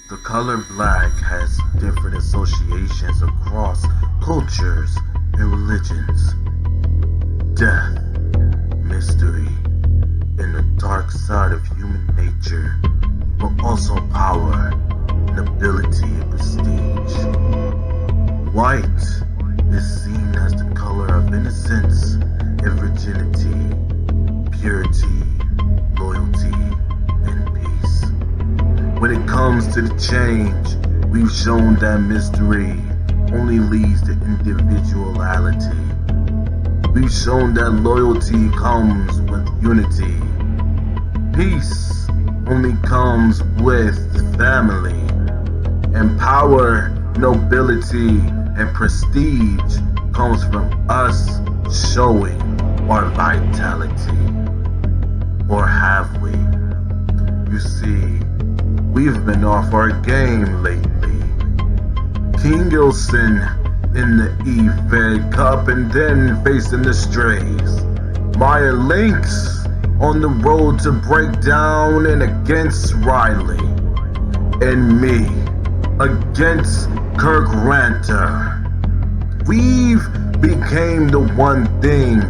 The color black has different associations across cultures and religions. Death, mystery, and the dark side of human nature, but also power, nobility, and prestige. White is seen as the color of innocence and virginity, purity, loyalty, and peace. When it comes to the change, we've shown that mystery only leads to individuality. We've shown that loyalty comes with unity. Peace only comes with family. And power, nobility, and prestige comes from us showing our vitality. Or have we? You see, we've been off our game lately. King Ilson in the E-Fed Cup and then facing the Strays. Maya Lynx on the road to breakdown and against Riley. And me against Kirk Ranter. We've became the one thing.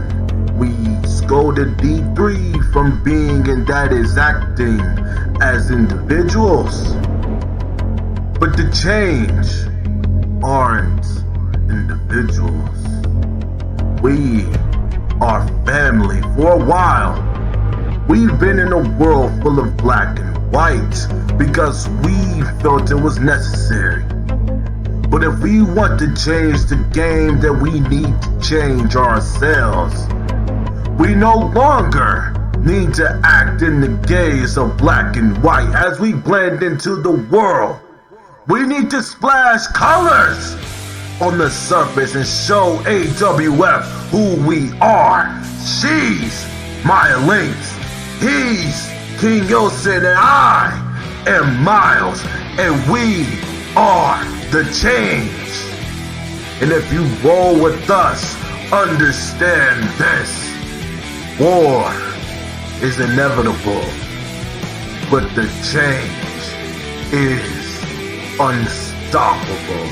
We scolded D3 from being, and that is acting as individuals. But the change aren't individuals. We are family for a while. We've been in a world full of black and white because we felt it was necessary. But if we want to change the game, then we need to change ourselves. We no longer need to act in the gaze of black and white as we blend into the world. We need to splash colors on the surface and show AWF who we are. She's Maya Lynx, he's King Ilson, and I am Miles, and we are the change. And if you roll with us, understand this. War is inevitable, but the change is unstoppable.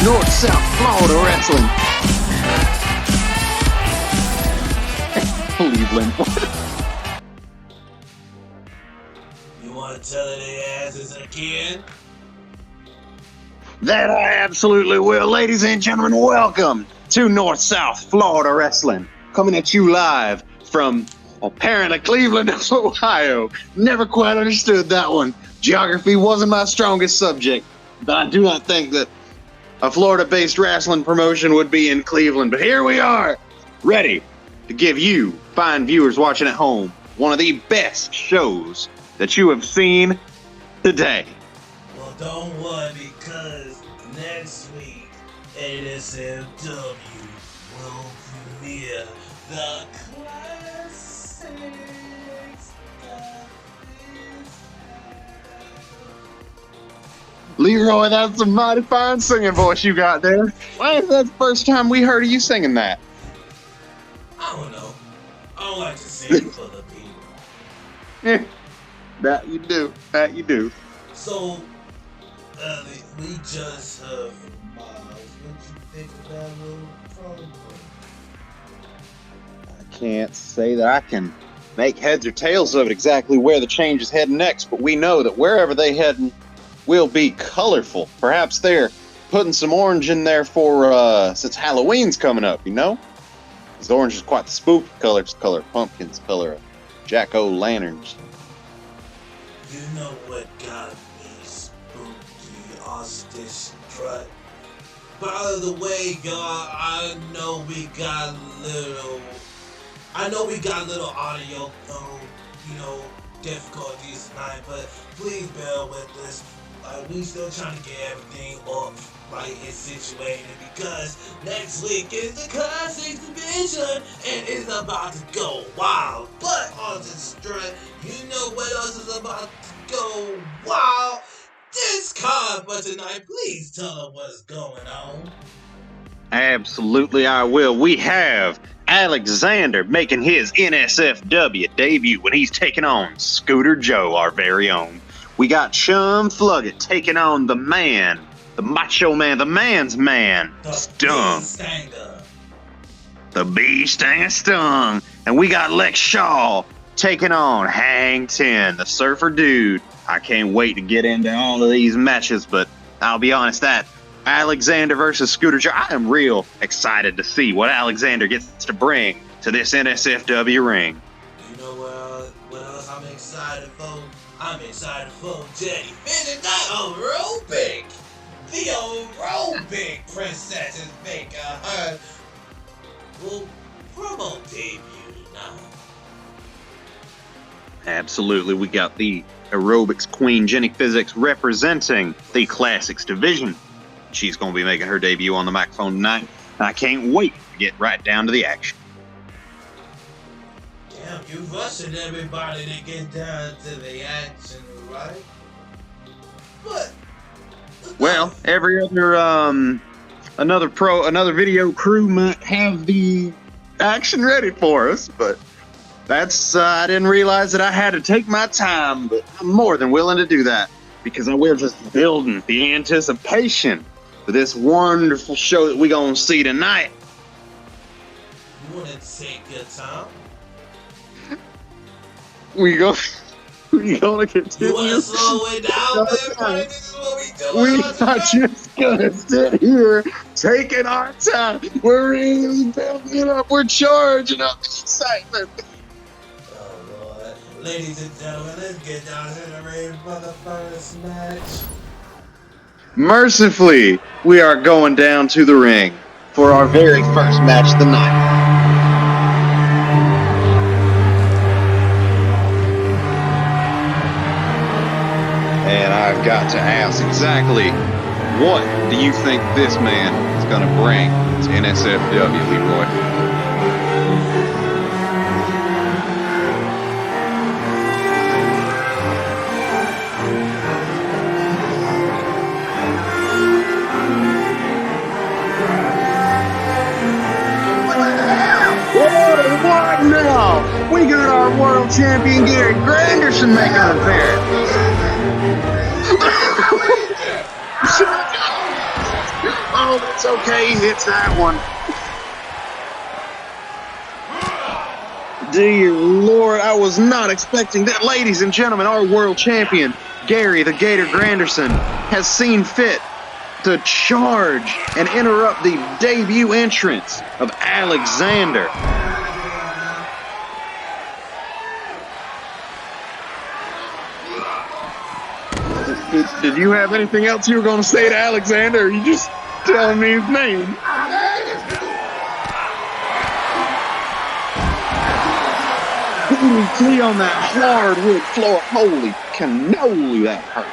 North South Florida Wrasslin. Cleveland. You want to tell their asses again? That I absolutely will. Ladies and gentlemen, welcome to North South Florida Wrasslin. Coming at you live from apparently Cleveland, Ohio. Never quite understood that one. Geography wasn't my strongest subject, but I do not think that a Florida-based wrestling promotion would be in Cleveland. But here we are, ready to give you, fine viewers watching at home, one of the best shows that you have seen today. Well, don't worry, because next week, NSFW will premiere the classics of this Leroy, that's a mighty fine singing voice you got there. Why is that the first time we heard of you singing that? I don't know. I don't like to sing for the people. That you do. That you do. So, we just heard from Miles. What you think of that little promo? I can't say that I can make heads or tails of it exactly where the change is heading next, but we know that wherever they heading will be colorful. Perhaps they're putting some orange in there for since Halloween's coming up, you know? Because orange is quite the spooky color. It's color of pumpkins, color of jack-o'-lanterns. You know what got me spooky, Austin Strut? By the way, y'all, I know we got little audio, difficulties tonight, but please bear with us. We still trying to get everything up right and situated because next week is the Classic Division and it's about to go wild. But on the strut, you know what else is about to go wild? This card for tonight. Please tell them what's going on. Absolutely, I will. We have Aleksandr making his NSFW debut when he's taking on Scooter Joe, our very own. We got Chum Flugget taking on the man, the macho man, the man's man, Stung. The bee-stanger Stung. And we got Lex Shaw taking on Hangten, the surfer dude. I can't wait to get into all of these matches, but I'll be honest, that Aleksandr versus Scooter Joe, I am real excited to see what Aleksandr gets to bring to this NSFW ring. You know what else I'm excited for? I'm excited for Jennie Physics, the Aerobic Princess is making her promo debut now. Absolutely, we got the aerobics queen Jennie Physics representing the classics division. She's going to be making her debut on the microphone tonight, and I can't wait to get right down to the action. Damn, you rushing everybody to get down to the action, right? But well, every other another video crew might have the action ready for us, but that's I didn't realize that I had to take my time, but I'm more than willing to do that because we're just building the anticipation for this wonderful show that we're gonna see tonight. You wanna take your time? We gonna continue. You wanna slow it down, everybody? This is what we do. We're not just gonna sit here taking our time. We're really building it up. We're charging up the excitement. Oh Lord. Ladies and gentlemen, let's get down to the ring for the first match. Mercifully, we are going down to the ring for our very first match of the night. And I've got to ask exactly, what do you think this man is going to bring to NSFW, Leroy? What now? We got our world champion Gary Granderson making an appearance. Oh, that's okay. He hits that one. Dear Lord, I was not expecting that. Ladies and gentlemen, our world champion, Gary the Gator Granderson, has seen fit to charge and interrupt the debut entrance of Aleksandr. Did you have anything else you were going to say to Aleksandr, or are you just telling me his name? Holy flea on that hardwood floor. Holy cannoli, that hurts.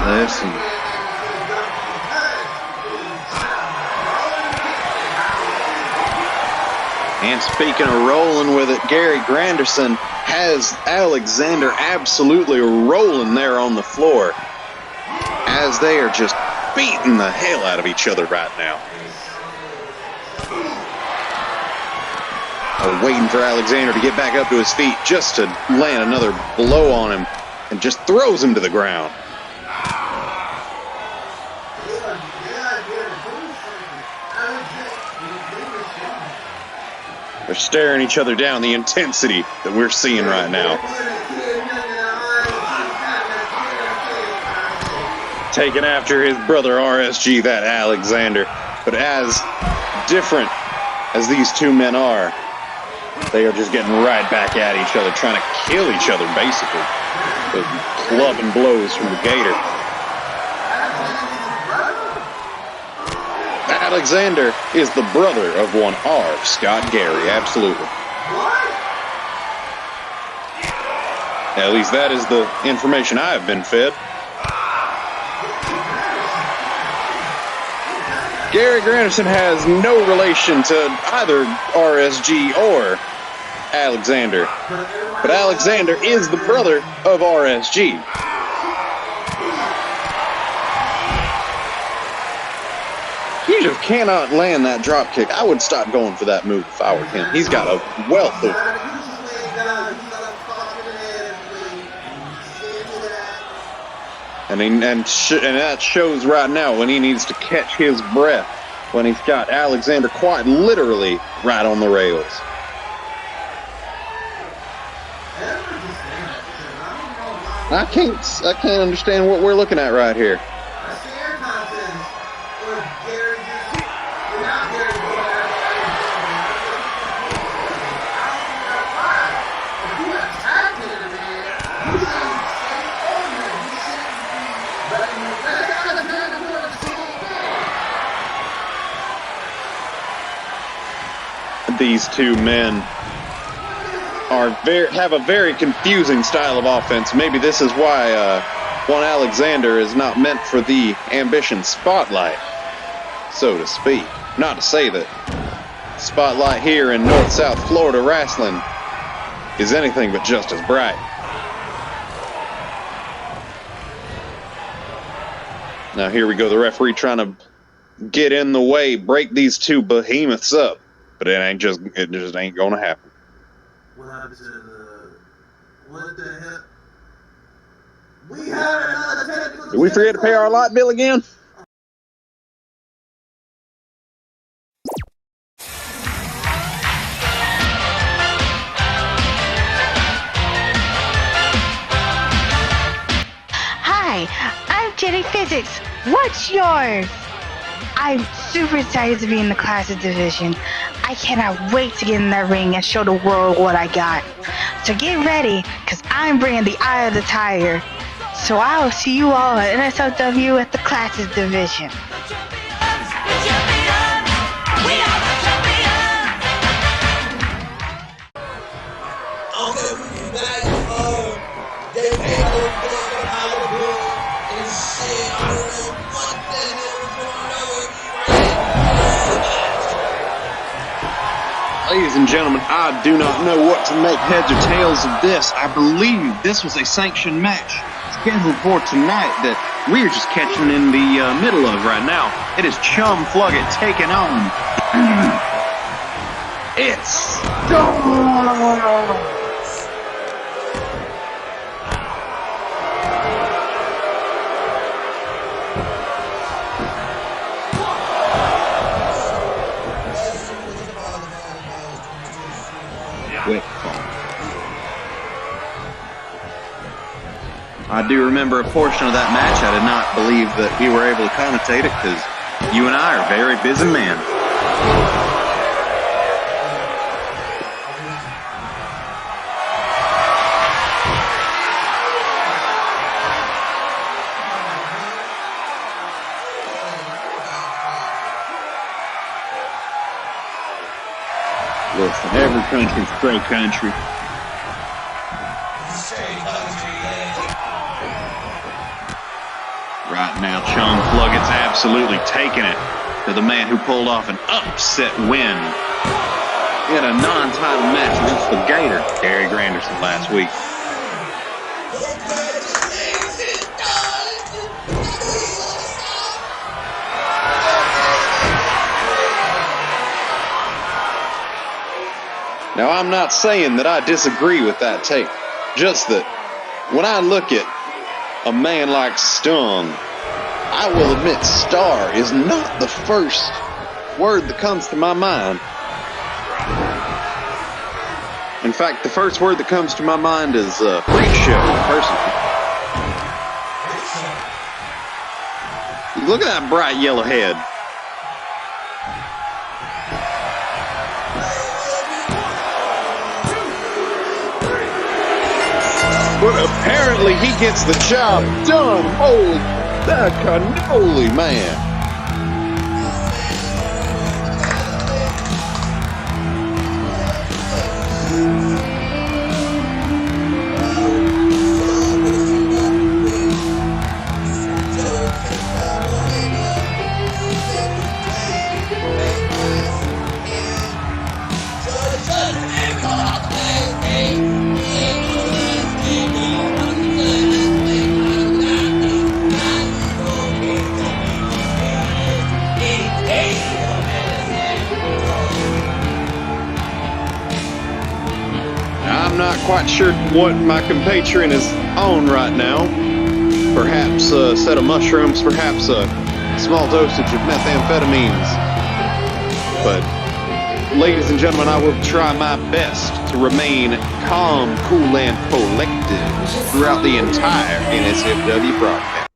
Listen. And speaking of rolling with it, Gary Granderson has Aleksandr absolutely rolling there on the floor as they are just beating the hell out of each other right now. Waiting for Aleksandr to get back up to his feet just to land another blow on him and just throws him to the ground. They're staring each other down, the intensity that we're seeing right now. Taking after his brother RSG, that Aleksandr. But as different as these two men are, they are just getting right back at each other, trying to kill each other, basically. With clubbing blows from the gator. Aleksandr is the brother of one R. Scott Gary, absolutely. At least that is the information I have been fed. Gary Granderson has no relation to either RSG or Aleksandr, but Aleksandr is the brother of RSG. He just cannot land that drop kick. I would stop going for that move if I were him. He's got a wealth of... And that shows right now when he needs to catch his breath, when he's got Aleksandr quite literally right on the rails. I can't understand what we're looking at right here. These two men have a very confusing style of offense. Maybe this is why one Aleksandr is not meant for the ambition spotlight, so to speak. Not to say that spotlight here in North South Florida Wrasslin is anything but just as bright. Now here we go, the referee trying to get in the way, break these two behemoths up. But it just ain't gonna happen. What happened to what the hell? We had another technical. Did we forget to pay our light bill again? Hi, I'm Jennie Physics. What's yours? I'm super excited to be in the Classic Division. I cannot wait to get in that ring and show the world what I got. So get ready, because I'm bringing the eye of the tiger. So I'll see you all at NSLW at the Classic Division. Okay, we be back. They made the power bill and shit. I don't know what the hell is going on with me right now. Ladies and gentlemen, I do not know what to make heads or tails of this. I believe this was a sanctioned match scheduled for tonight that we're just catching in the middle of right now. It is Chum Flugget taking on... It's Stung! I do remember a portion of that match. I did not believe that we were able to commentate it because you and I are very busy men. Listen, every country's pro country. Right now, Chum Flugget's absolutely taking it to the man who pulled off an upset win in a non-title match against the Gator, Gary Granderson, last week. Now, I'm not saying that I disagree with that take. Just that when I look at a man like Stung, I will admit star is not the first word that comes to my mind. In fact, the first word that comes to my mind is freak show, personally. Look at that bright yellow head. But apparently he gets the job done. Holy, that cannoli, man. I'm not quite sure what my compatriot is on right now. Perhaps a set of mushrooms, perhaps a small dosage of methamphetamines. But, ladies and gentlemen, I will try my best to remain calm, cool, and collected throughout the entire NSFW broadcast.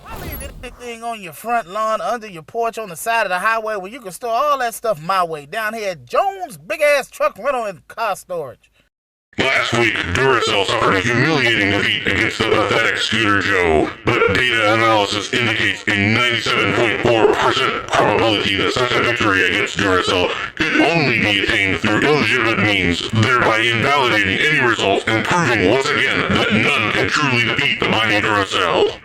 Why leave anything on your front lawn, under your porch, on the side of the highway where you can store all that stuff my way, down here at Jones' big-ass truck rental and car storage? Last week, Duracell suffered a humiliating defeat against the pathetic Scooter Joe, but data analysis indicates a 97.4% probability that such a victory against Duracell could only be attained through illegitimate means, thereby invalidating any results and proving once again that none can truly defeat the mighty Duracell.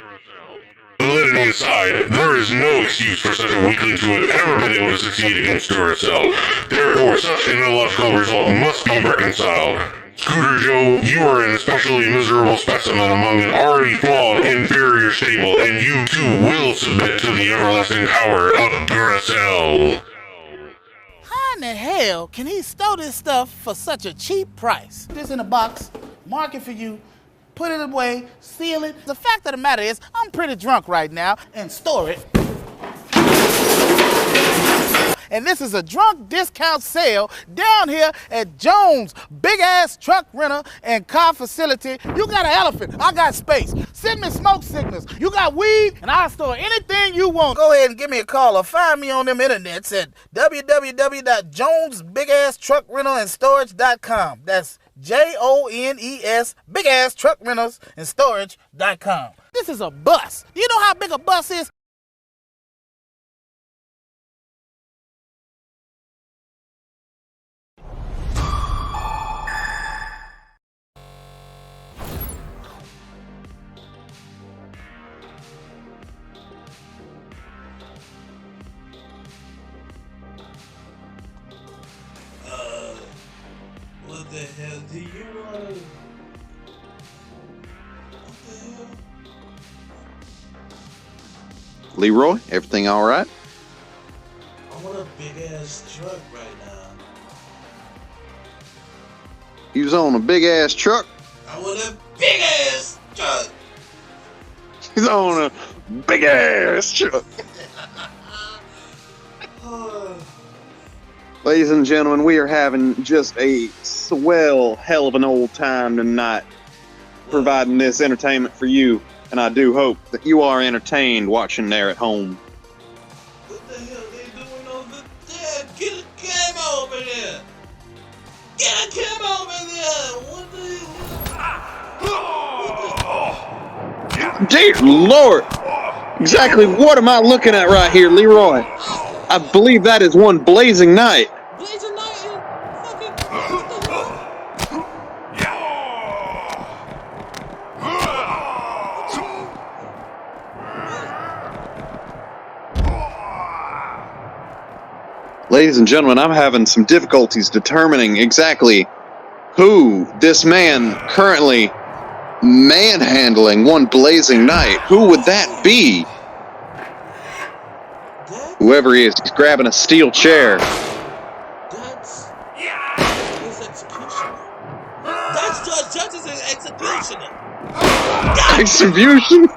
Validity aside, there is no excuse for such a weakling to have ever been able to succeed against Duracell. Therefore, such an illogical result must be reconciled. Scooter Joe, you are an especially miserable specimen among an already flawed, inferior stable, and you too will submit to the everlasting power of Duracell. How in the hell can he stow this stuff for such a cheap price? Put this in a box, mark it for you, put it away, seal it. The fact of the matter is, I'm pretty drunk right now, and store it. And this is a drunk discount sale down here at Jones' big-ass truck rental and car facility. You got an elephant, I got space. Send me smoke signals. You got weed, and I'll store anything you want. Go ahead and give me a call or find me on them internets at www.jonesbigasstruckrentalstorage.com. That's JONES, big-ass truck rentals and storage.com. This is a bus. You know how big a bus is? What the hell do you want? What the hell? Leroy, everything all right? I want a big ass truck right now. He was on a big ass truck. I want a big ass truck. He's on a big ass truck. Ladies and gentlemen, we are having just a swell hell of an old time tonight, providing this entertainment for you, and I do hope that you are entertained watching there at home. What the hell they doing over there? Get a cam over there! Get a cam over there! What the hell? Dear Lord! Exactly what am I looking at right here, Leroy? I believe that is one blazing night. Blazing night in fucking... Ladies and gentlemen, I'm having some difficulties determining exactly who this man currently manhandling one blazing night. Who would that be? Whoever he is, he's grabbing a steel chair. That's... Judge is an executioner. Execution?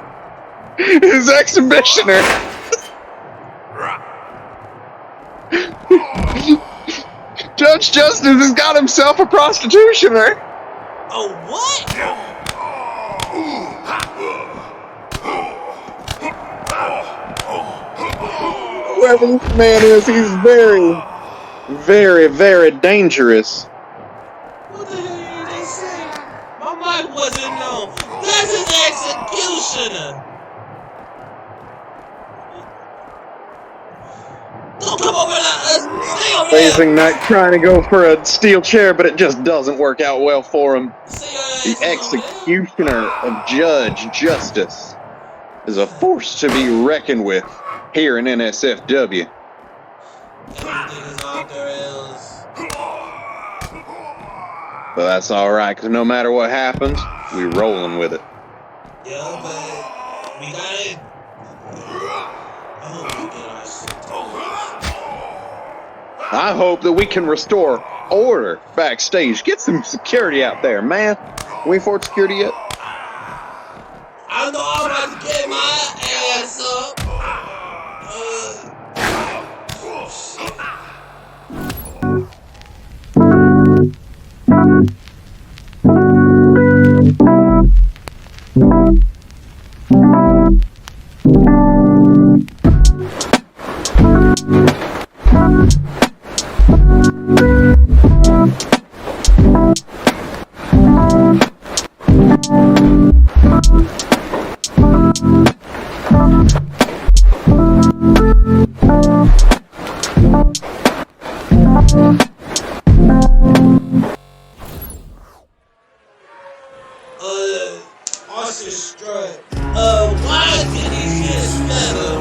His exhibitioner. Judge Justice has got himself a prostitutioner. Oh, what? Whoever this man is, he's very, very, very dangerous. What the hell did they say? My mic wasn't on. That's his executioner. Don't come over there. Stay over there. Blazing Knight trying to go for a steel chair, but it just doesn't work out well for him. The executioner of Judge Justice is a force to be reckoned with here in NSFW. Everything is out there else. But that's alright, because no matter what happens, we rolling with it. Yeah, but we got it. I hope we get our shit together. I hope that we can restore order backstage. Get some security out there, man. We ain't for security yet? I know I'm about to get my ass up. Why did these kids better?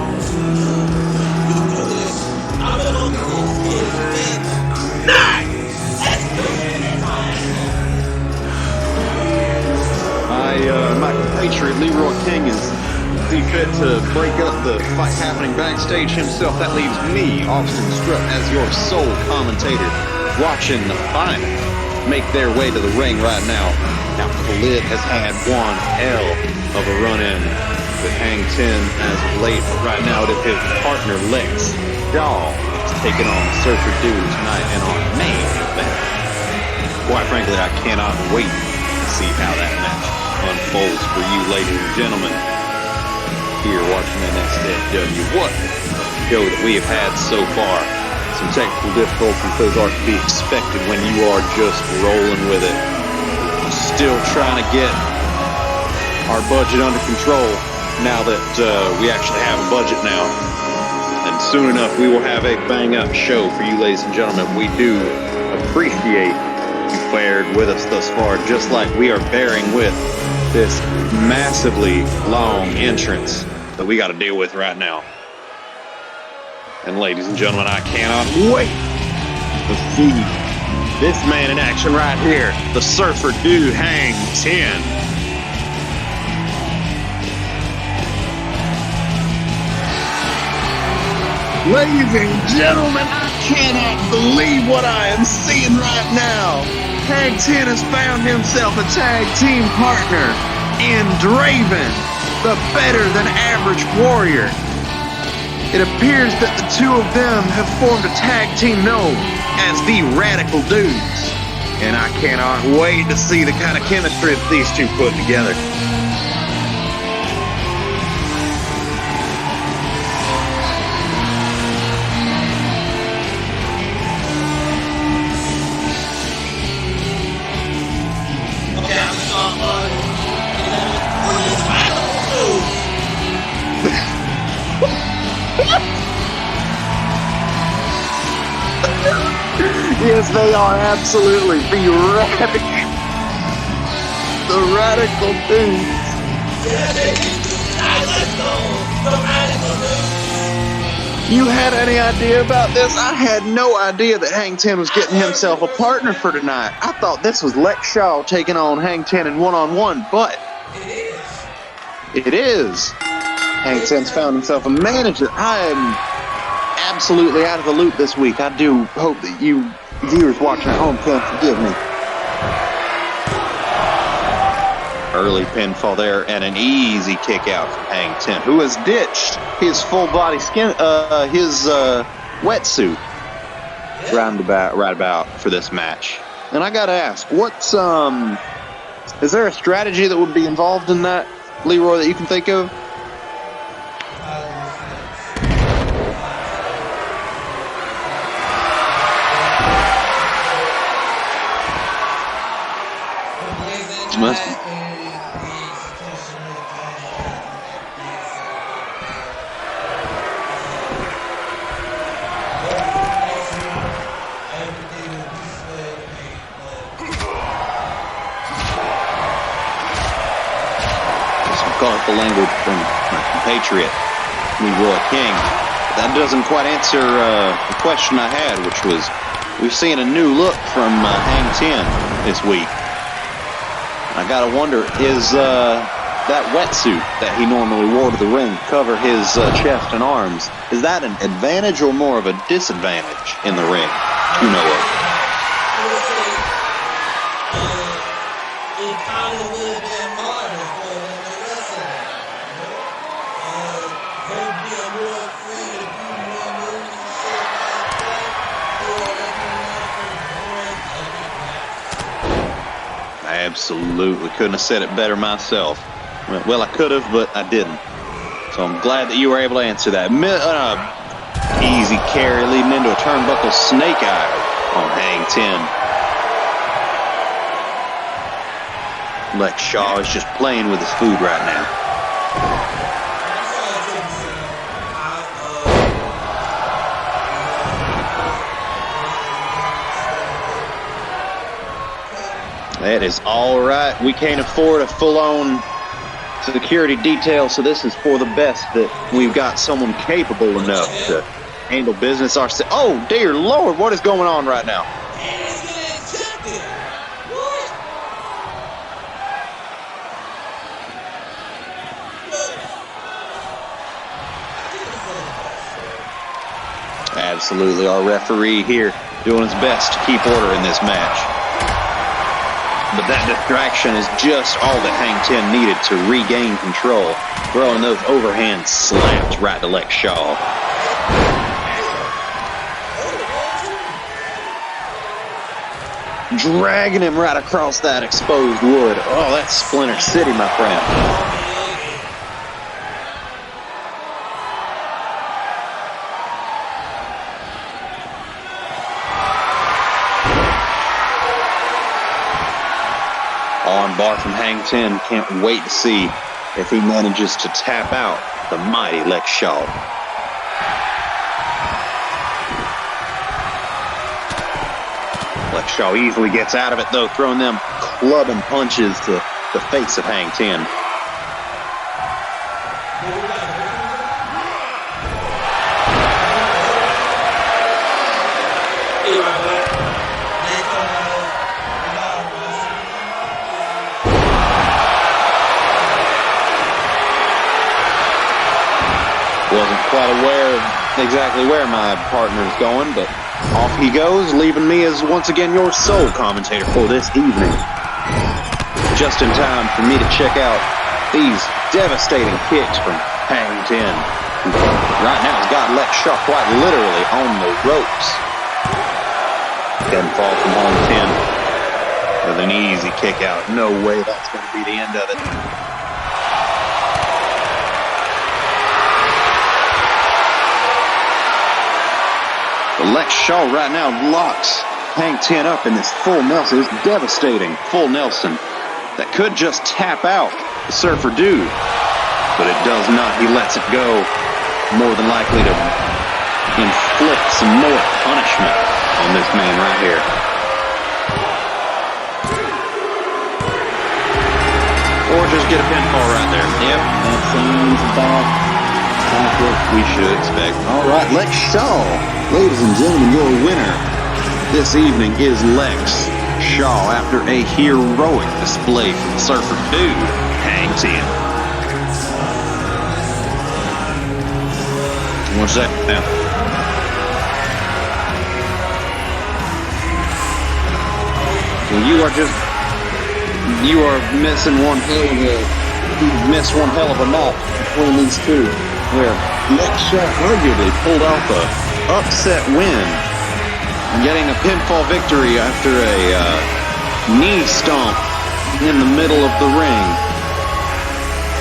You do this. I'm gonna do these kids, bitch. Nice! My compatriot Leroy King is see fit to break up the fight happening backstage himself. That leaves me, Austin Strutt, as your sole commentator, watching the final make their way to the ring right now. Now, Khalid has had one hell of a run-in with Hangten as of late, but right now it is his partner Lex Shaw is taking on Surfer Dude tonight in our main event. Quite frankly, I cannot wait to see how that match unfolds for you, ladies and gentlemen, here watching NSFW. What a show that we have had so far. Some technical difficulties, those are to be expected when you are just rolling with it. Still trying to get our budget under control now that we actually have a budget now. And soon enough, we will have a bang-up show for you, ladies and gentlemen. We do appreciate you bared with us thus far, just like we are bearing with this massively long entrance that we got to deal with right now. And ladies and gentlemen, I cannot wait to see this man in action right here, the Surfer Dude Hangten. Ladies and gentlemen, I cannot believe what I am seeing right now. Hangten has found himself a tag team partner in Draven, the better than average warrior. It appears that the two of them have formed a tag team known as the Radical Dudes. And I cannot wait to see the kind of chemistry that these two put together. Okay, I'm sorry. Who is Radical Dudes? Yes, they are absolutely the Radical Dudes. Let's go. The Radical Dudes. You had any idea about this? I had no idea that Hangten was getting himself a partner for tonight. I thought this was Lex Shaw taking on Hangten in one-on-one, but it is. Hangten's found himself a manager. I am absolutely out of the loop this week. I do hope that you viewers watching at home can forgive me. Early pinfall there and an easy kick out from Hangten, who has ditched his full body wetsuit right about for this match. And I gotta ask, is there a strategy that would be involved in that, Leroy, that you can think of? Colorful language from my compatriot Leroy King. That doesn't quite answer the question I had, which was, we've seen a new look from Hangten this week. I gotta wonder, is that wetsuit that he normally wore to the ring cover his chest and arms, is that an advantage or more of a disadvantage in the ring? You know what? Absolutely. Couldn't have said it better myself. Well, I could have, but I didn't. So I'm glad that you were able to answer that. Easy carry leading into a turnbuckle snake eye on Hangten. Lex Shaw is just playing with his food right now. That is all right. We can't afford a full-on security detail, so this is for the best that we've got someone capable enough to handle business ourselves. Oh, dear Lord, what is going on right now? Absolutely, our referee here doing his best to keep order in this match. But that distraction is just all that Hangten needed to regain control, throwing those overhand slaps right to Lex Shaw. Dragging him right across that exposed wood. Oh, that's Splinter City, my friend. Bar from Hangten. Can't wait to see if he manages to tap out the mighty Lex Shaw. Lex Shaw easily gets out of it, though, throwing them clubbing punches to the face of Hangten. Wasn't quite aware of exactly where my partner's going, but off he goes, leaving me as once again your sole commentator for this evening. Just in time for me to check out these devastating kicks from Hangten, who right now has got Lex Shaw quite literally on the ropes. Pinfall from Hangten with an easy kick out. No way that's going to be the end of it. Lex Shaw right now locks Hangten up in this full Nelson. It's devastating full Nelson that could just tap out the Surfer Dude, but it does not. He lets it go, more than likely to inflict some more punishment on this man right here. Or just get a pinfall right there. Yep, that seems about what we should expect. All right, Lex Shaw. Ladies and gentlemen, your winner this evening is Lex Shaw after a heroic display from Surfer Dude, Hangten. What's that now? Well, you are just You are missing one hell of a, you missed one hell of a knot between these two, where Lekshaw arguably pulled off a upset win, getting a pinfall victory after a knee stomp in the middle of the ring.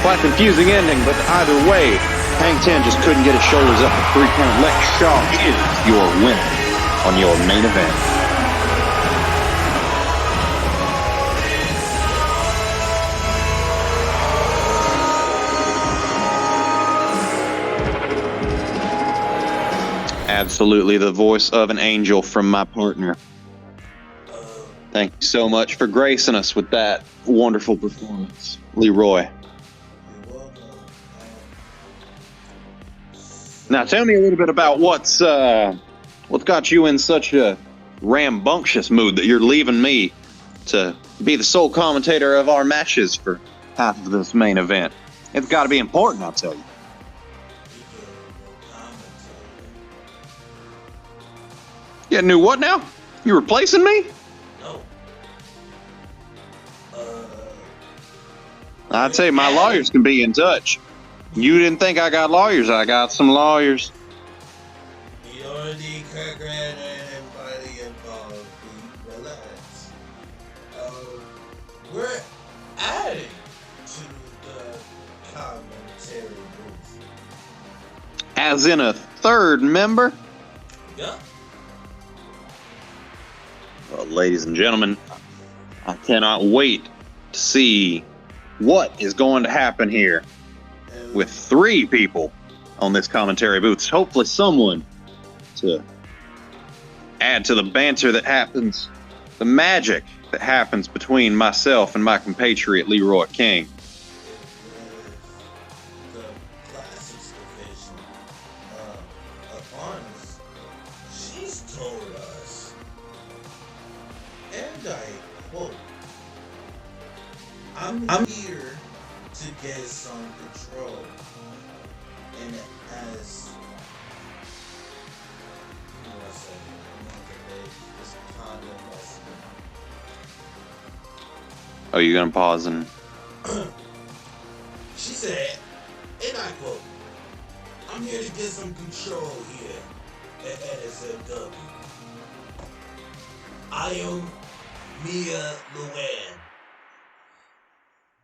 Quite a confusing ending, but either way, Hangten just couldn't get his shoulders up for 3 count. Lekshaw is your winner on your main event. Absolutely the voice of an angel from my partner. Thank you so much for gracing us with that wonderful performance, Leroy. Now tell me a little bit about what's got you in such a rambunctious mood that you're leaving me to be the sole commentator of our matches for half of this main event. It's got to be important, I'll tell you. Yeah, new what now? You replacing me? No. I'd say my lawyers can be in touch. You didn't think I got lawyers. I got some lawyers. You already Kirk, Ranter, and everybody involved. Relax. We're adding to the commentary booth. As in a third member? Yeah. Well, ladies and gentlemen, I cannot wait to see what is going to happen here with 3 people on this commentary booth. Hopefully someone to add to the banter that happens, the magic that happens between myself and my compatriot Leroy King. The classics division of Arnis, she's told us, and I quote, I'm here to get some control, and as Oh, you gonna pause and she said, and I quote, I'm here to get some control here at NSFW. I am Mia Luann,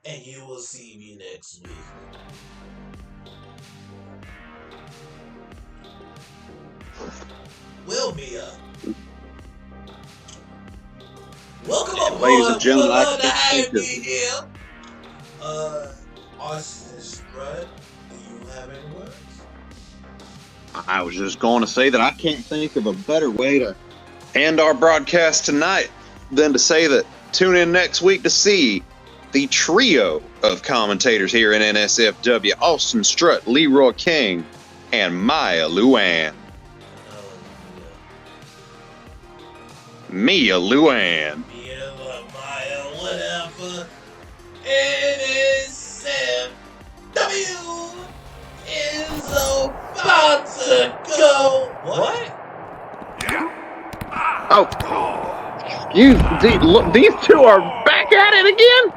and you will see me next week. Well, Mia, welcome aboard. ladies and gentlemen, We'd love to I have can you here. Austin Strud, do you have any words? I was just going to say that I can't think of a better way to end our broadcast tonight than to say that tune in next week to see the trio of commentators here in NSFW: Austin Strutt, Leroy King, and Maya Luann. Mia Luann. Mia, Maya, whatever. NSFW is about to go. What? Oh, excuse, look, these two are back at it again?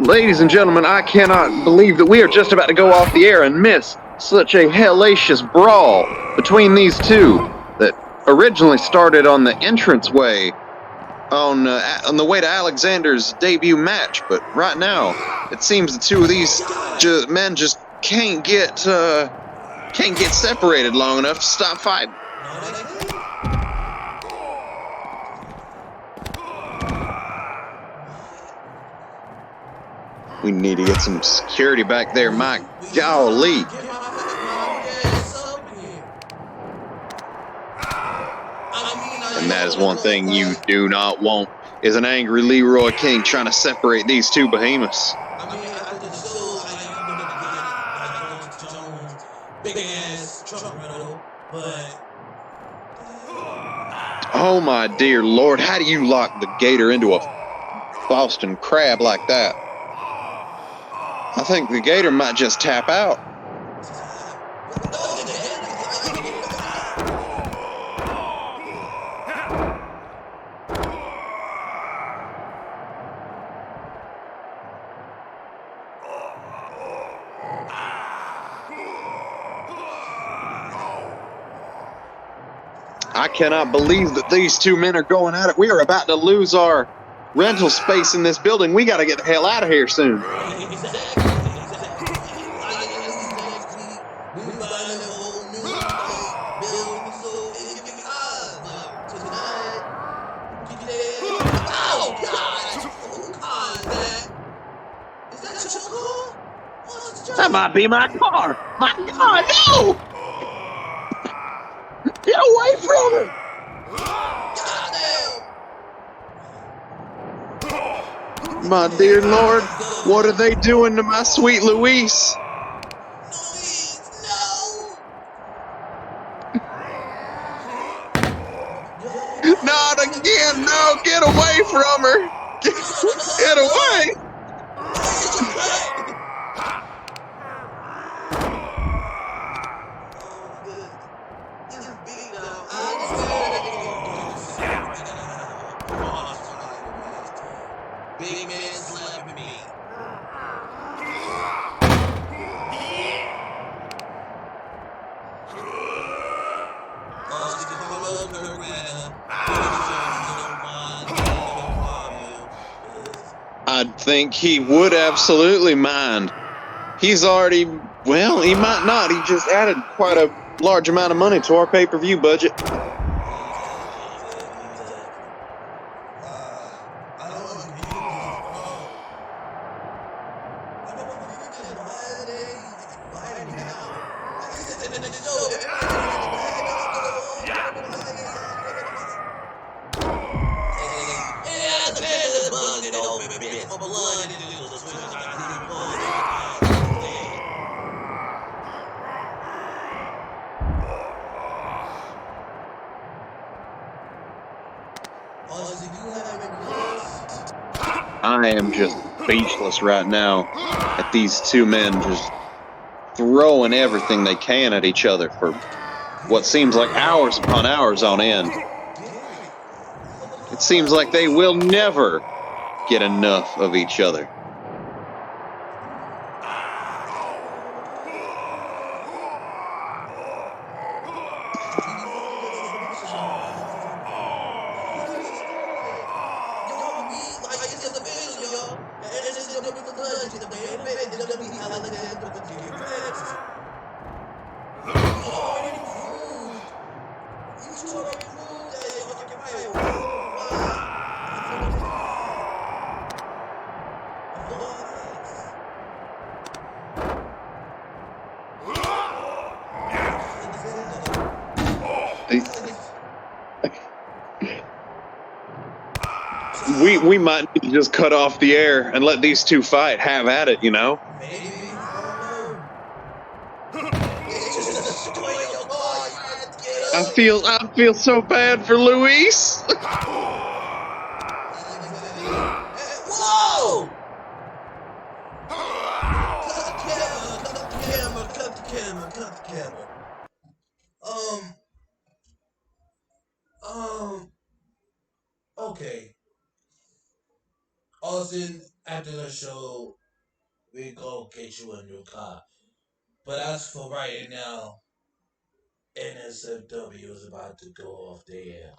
Ladies and gentlemen, I cannot believe that we are just about to go off the air and miss such a hellacious brawl between these two that originally started on the entranceway on the way to Aleksandr's debut match, but right now it seems the two of these men just can't get separated long enough to stop fighting. We need to get some security back there, Mike. Golly. And that is one thing you do not want, is an angry Leroy King trying to separate these two behemoths. Oh my dear Lord, how do you lock the gator into a Boston crab like that? I think the gator might just tap out. I cannot believe that these two men are going at it. We are about to lose our rental space in this building. We got to get the hell out of here soon. Exactly. Like at least next week, we find a whole new building. So it odds. But tonight, oh God, who car is that? Is that your car? Oh, it's That might be my car. My God, no! Get away from it! Goddamn! My dear Lord, what are they doing to my sweet Louise? No! Not again! No, get away from her! Get away! Big man slapping me. I think he would absolutely mind. He's already, well, he might not. He just added quite a large amount of money to our pay-per-view budget. I am just speechless right now at these two men just throwing everything they can at each other for what seems like hours upon hours on end. It seems like they will never get enough of each other. We might need to just cut off the air and let these two fight. Have at it, you know? I feel so bad for Luis. Whoa! Cut the camera. Okay. Austin, after the show, we go get you a new car. But as for right now, NSFW is about to go off the air.